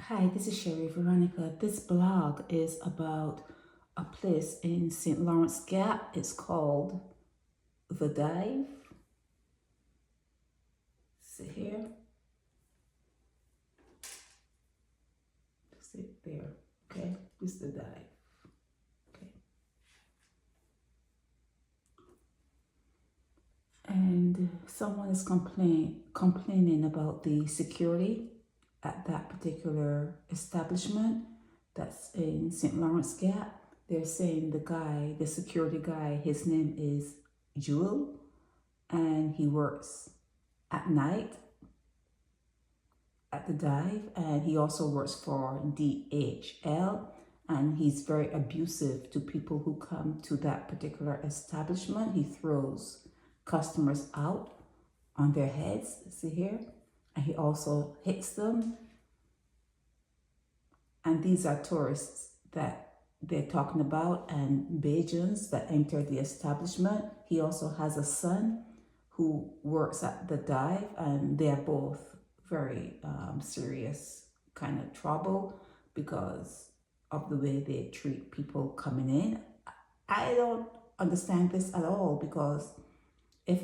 Hi, this is Sherry Veronica. This blog is about a place in St. Lawrence Gap. It's called The Dive. See here? See it there. Okay, this is The Dive. Okay. And someone is complaining about the security at that particular establishment that's in St. Lawrence Gap. They're saying the security guy, his name is Jewel, and he works at night at the dive, and he also works for DHL, and he's very abusive to people who come to that particular establishment. He throws customers out on their heads, see here, and he also hits them. And these are tourists that they're talking about, and Bajans that enter the establishment. He also has a son who works at the dive, and they're both very serious kind of trouble because of the way they treat people coming in. I don't understand this at all, because if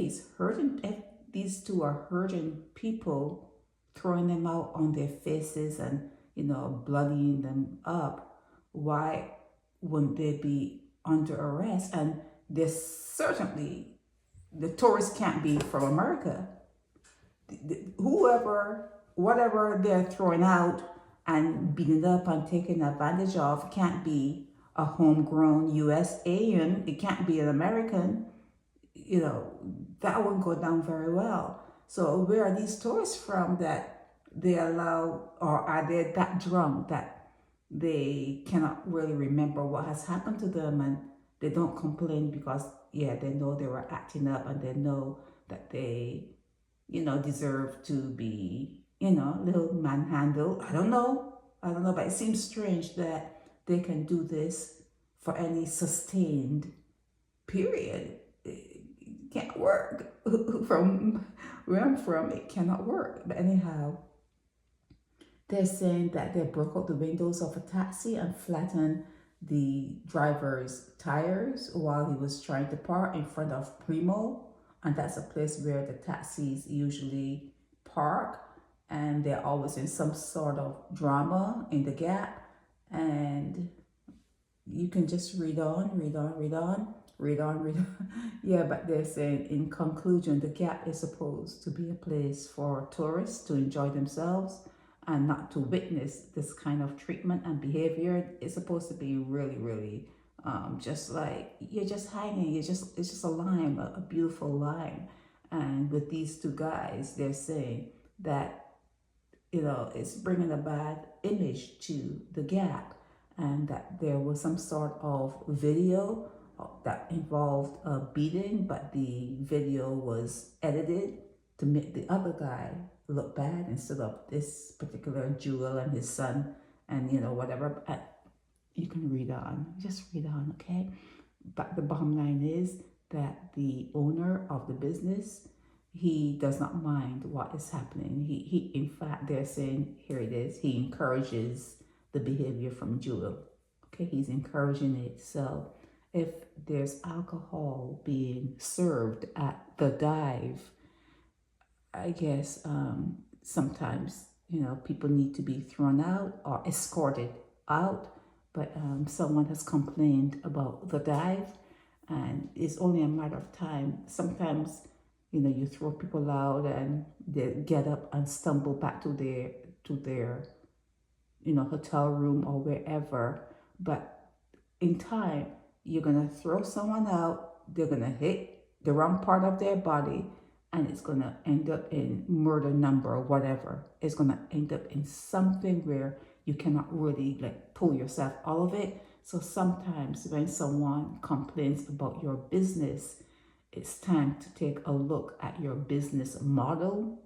these two are hurting people, throwing them out on their faces and bloodying them up, why wouldn't they be under arrest? And there's certainly, the tourists can't be from America. Whatever they're throwing out and beating up and taking advantage of can't be a homegrown USAN. It can't be an American. That won't go down very well. So where are these tourists from that they allow, or are they that drunk that they cannot really remember what has happened to them, and they don't complain because they know they were acting up, and they know that they deserve to be little manhandled. I don't know, but it seems strange that they can do this for any sustained period. It can't work. From where I'm from, it cannot work. But anyhow, they're saying that they broke out the windows of a taxi and flattened the driver's tires while he was trying to park in front of Primo. And that's a place where the taxis usually park. And they're always in some sort of drama in the Gap. And you can just read on. Yeah, but they're saying, in conclusion, the Gap is supposed to be a place for tourists to enjoy themselves and not to witness this kind of treatment and behavior. It's supposed to be really, really just like you're just hanging. It's just a lime, a beautiful lime. And with these two guys, they're saying that it's bringing a bad image to the Gap, and that there was some sort of video that involved a beating, but the video was edited to make the other guy look bad instead of this particular Jewel and his son, and whatever. You can read on, just read on, okay? But the bottom line is that the owner of the business, he does not mind what is happening. He in fact, they're saying, here it is, he encourages the behavior from Jewel. Okay, he's encouraging it. So if there's alcohol being served at the dive, I guess sometimes people need to be thrown out or escorted out. But someone has complained about the dive, and it's only a matter of time. Sometimes you throw people out and they get up and stumble back to their hotel room or wherever. But in time, you're gonna throw someone out, they're gonna hit the wrong part of their body, and it's gonna end up in murder number or whatever. It's gonna end up in something where you cannot really pull yourself out of it. So sometimes when someone complains about your business, it's time to take a look at your business model.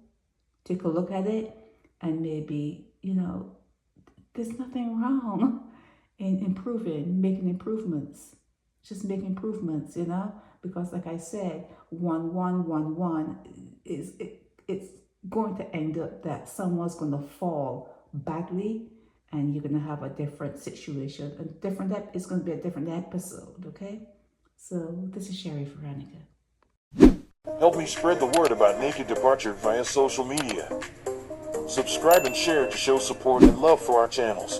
Take a look at it, and maybe, there's nothing wrong in making improvements. Just make improvements, because like I said, 1-1-1-1 it's going to end up that someone's going to fall badly, and you're going to have a different situation. It's going to be a different episode, okay? So this is Sherry Veronica. Help me spread the word about Naked Departure via social media. Subscribe and share to show support and love for our channels.